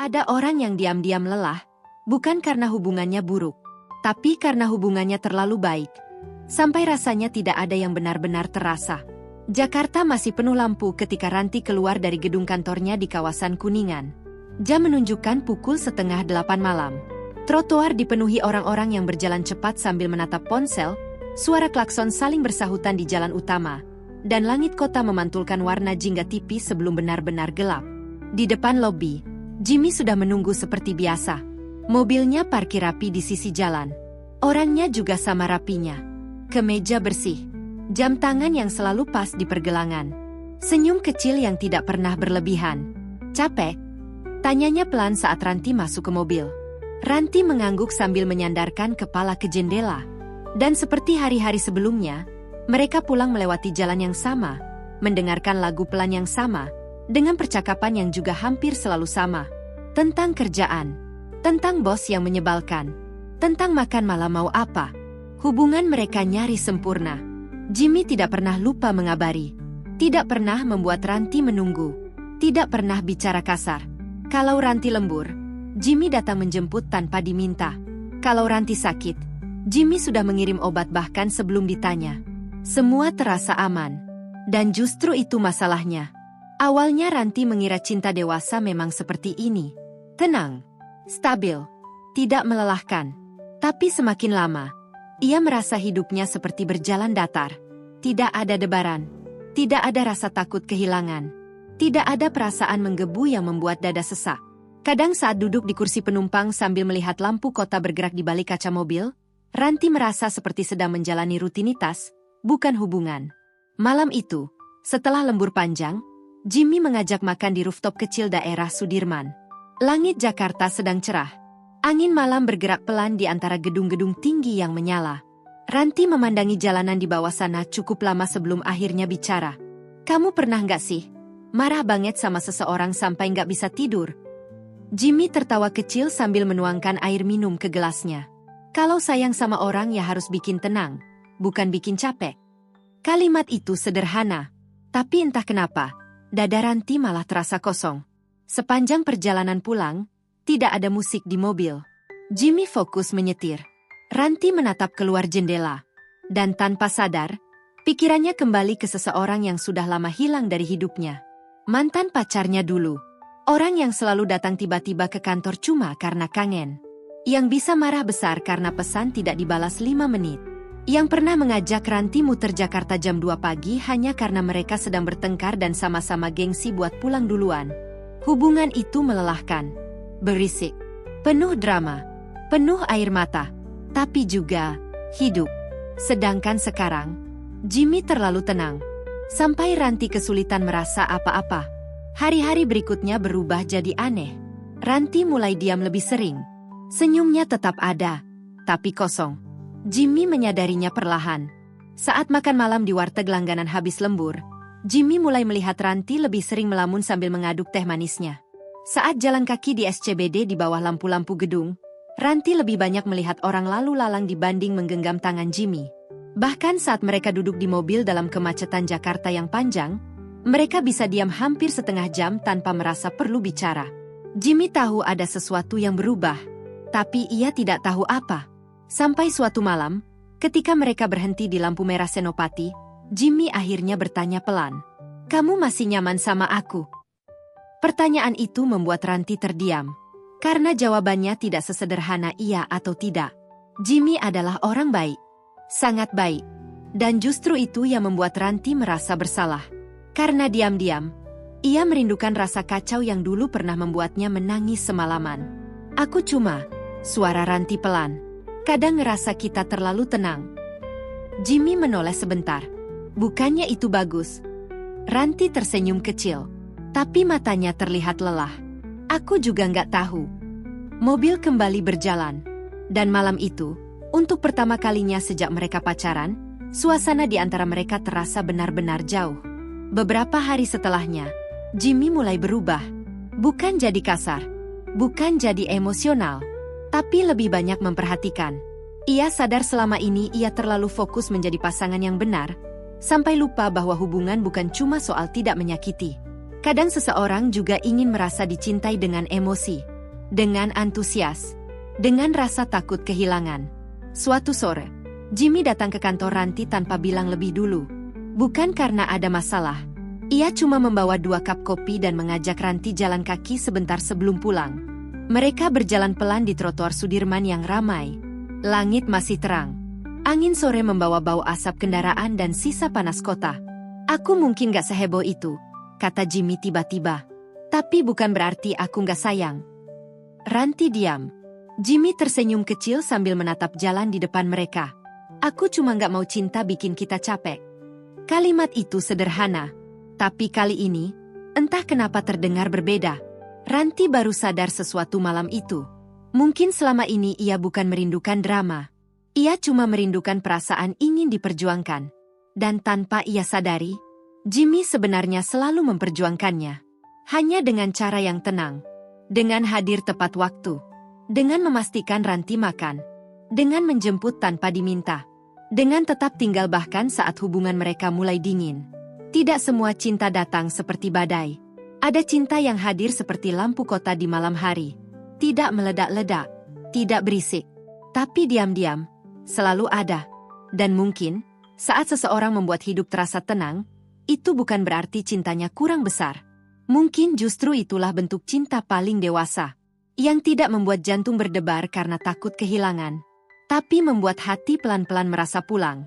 Ada orang yang diam-diam lelah, bukan karena hubungannya buruk, tapi karena hubungannya terlalu baik. Sampai rasanya tidak ada yang benar-benar terasa. Jakarta masih penuh lampu ketika Ranti keluar dari gedung kantornya di kawasan Kuningan. Jam menunjukkan pukul 7:30 malam. Trotoar dipenuhi orang-orang yang berjalan cepat sambil menatap ponsel, suara klakson saling bersahutan di jalan utama, dan langit kota memantulkan warna jingga tipis sebelum benar-benar gelap. Di depan lobi, Jimmy sudah menunggu seperti biasa. Mobilnya parkir rapi di sisi jalan. Orangnya juga sama rapinya. Kemeja bersih. Jam tangan yang selalu pas di pergelangan. Senyum kecil yang tidak pernah berlebihan. Capek? Tanyanya pelan saat Ranti masuk ke mobil. Ranti mengangguk sambil menyandarkan kepala ke jendela. Dan seperti hari-hari sebelumnya, mereka pulang melewati jalan yang sama, mendengarkan lagu pelan yang sama, dengan percakapan yang juga hampir selalu sama. Tentang kerjaan, tentang bos yang menyebalkan, tentang makan malam mau apa. Hubungan mereka nyaris sempurna. Jimmy tidak pernah lupa mengabari, tidak pernah membuat Ranti menunggu, tidak pernah bicara kasar. Kalau Ranti lembur, Jimmy datang menjemput tanpa diminta. Kalau Ranti sakit, Jimmy sudah mengirim obat bahkan sebelum ditanya. Semua terasa aman. Dan justru itu masalahnya. Awalnya Ranti mengira cinta dewasa memang seperti ini. Tenang, stabil, tidak melelahkan. Tapi semakin lama, ia merasa hidupnya seperti berjalan datar. Tidak ada debaran, tidak ada rasa takut kehilangan, tidak ada perasaan menggebu yang membuat dada sesak. Kadang saat duduk di kursi penumpang sambil melihat lampu kota bergerak di balik kaca mobil, Ranti merasa seperti sedang menjalani rutinitas, bukan hubungan. Malam itu, setelah lembur panjang, Jimmy mengajak makan di rooftop kecil daerah Sudirman. Langit Jakarta sedang cerah. Angin malam bergerak pelan di antara gedung-gedung tinggi yang menyala. Ranti memandangi jalanan di bawah sana cukup lama sebelum akhirnya bicara. Kamu pernah nggak sih marah banget sama seseorang sampai nggak bisa tidur? Jimmy tertawa kecil sambil menuangkan air minum ke gelasnya. Kalau sayang sama orang ya harus bikin tenang, bukan bikin capek. Kalimat itu sederhana, tapi entah kenapa, dada Ranti malah terasa kosong. Sepanjang perjalanan pulang, tidak ada musik di mobil. Jimmy fokus menyetir. Ranti menatap keluar jendela. Dan tanpa sadar, pikirannya kembali ke seseorang yang sudah lama hilang dari hidupnya. Mantan pacarnya dulu. Orang yang selalu datang tiba-tiba ke kantor cuma karena kangen. Yang bisa marah besar karena pesan tidak dibalas 5 menit. Yang pernah mengajak Ranti muter Jakarta jam 2 pagi hanya karena mereka sedang bertengkar dan sama-sama gengsi buat pulang duluan. Hubungan itu melelahkan, berisik, penuh drama, penuh air mata, tapi juga hidup. Sedangkan sekarang, Jimmy terlalu tenang, sampai Ranti kesulitan merasa apa-apa. Hari-hari berikutnya berubah jadi aneh. Ranti mulai diam lebih sering. Senyumnya tetap ada, tapi kosong. Jimmy menyadarinya perlahan. Saat makan malam di warteg langganan habis lembur, Jimmy mulai melihat Ranti lebih sering melamun sambil mengaduk teh manisnya. Saat jalan kaki di SCBD di bawah lampu-lampu gedung, Ranti lebih banyak melihat orang lalu lalang dibanding menggenggam tangan Jimmy. Bahkan saat mereka duduk di mobil dalam kemacetan Jakarta yang panjang, mereka bisa diam hampir setengah jam tanpa merasa perlu bicara. Jimmy tahu ada sesuatu yang berubah, tapi ia tidak tahu apa. Sampai suatu malam, ketika mereka berhenti di lampu merah Senopati, Jimmy akhirnya bertanya pelan, "Kamu masih nyaman sama aku?" Pertanyaan itu membuat Ranti terdiam. Karena jawabannya tidak sesederhana iya atau tidak. Jimmy adalah orang baik. Sangat baik. Dan justru itu yang membuat Ranti merasa bersalah. Karena diam-diam, ia merindukan rasa kacau yang dulu pernah membuatnya menangis semalaman. "Aku cuma," suara Ranti pelan, "kadang ngerasa kita terlalu tenang." Jimmy menoleh sebentar. "Bukannya itu bagus?" Ranti tersenyum kecil. Tapi matanya terlihat lelah. "Aku juga nggak tahu." Mobil kembali berjalan. Dan malam itu, untuk pertama kalinya sejak mereka pacaran, suasana di antara mereka terasa benar-benar jauh. Beberapa hari setelahnya, Jimmy mulai berubah. Bukan jadi kasar, bukan jadi emosional, tapi lebih banyak memperhatikan. Ia sadar selama ini ia terlalu fokus menjadi pasangan yang benar, sampai lupa bahwa hubungan bukan cuma soal tidak menyakiti. Kadang seseorang juga ingin merasa dicintai dengan emosi. dengan antusias, dengan rasa takut kehilangan. Suatu sore, Jimmy datang ke kantor Ranti tanpa bilang lebih dulu. Bukan karena ada masalah. Ia cuma membawa 2 cup kopi dan mengajak Ranti jalan kaki sebentar sebelum pulang. Mereka berjalan pelan di trotoar Sudirman yang ramai. Langit masih terang. Angin sore membawa bau asap kendaraan dan sisa panas kota. Aku mungkin gak seheboh itu, kata Jimmy tiba-tiba. Tapi bukan berarti aku gak sayang. Ranti diam. Jimmy tersenyum kecil sambil menatap jalan di depan mereka. Aku cuma gak mau cinta bikin kita capek. Kalimat itu sederhana. Tapi kali ini, entah kenapa terdengar berbeda. Ranti baru sadar sesuatu malam itu. Mungkin selama ini ia bukan merindukan drama. Ia cuma merindukan perasaan ingin diperjuangkan. Dan tanpa ia sadari, Jimmy sebenarnya selalu memperjuangkannya. Hanya dengan cara yang tenang. Dengan hadir tepat waktu. Dengan memastikan Ranti makan. Dengan menjemput tanpa diminta. Dengan tetap tinggal bahkan saat hubungan mereka mulai dingin. Tidak semua cinta datang seperti badai. Ada cinta yang hadir seperti lampu kota di malam hari. Tidak meledak-ledak, tidak berisik, tapi diam-diam, selalu ada. Dan mungkin, saat seseorang membuat hidup terasa tenang, itu bukan berarti cintanya kurang besar. Mungkin justru itulah bentuk cinta paling dewasa. Yang tidak membuat jantung berdebar karena takut kehilangan. Tapi membuat hati pelan-pelan merasa pulang.